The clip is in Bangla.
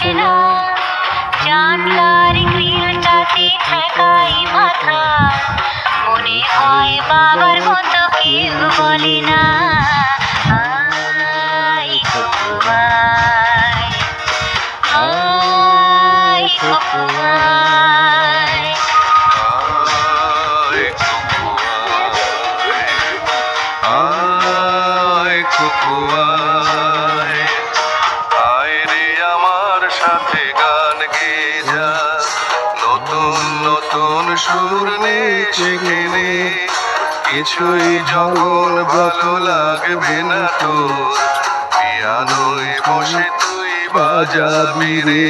আসে না, জানলার গ্রিলটাতে ঠেকাই মাথা, মনে হয় বাবার মতো কেউ বলে না আয় খোকো আয়, আয় খোকো আয়। আয় খোকো আয়, আয় রে আমার সাথে গান গেয়ে যা, নতুন নতুন সুর নে চেখে নে, কিছুই যখন ভালো লাগবে না তোর, পিয়ানোয় বসে তুই বাজাবি রে।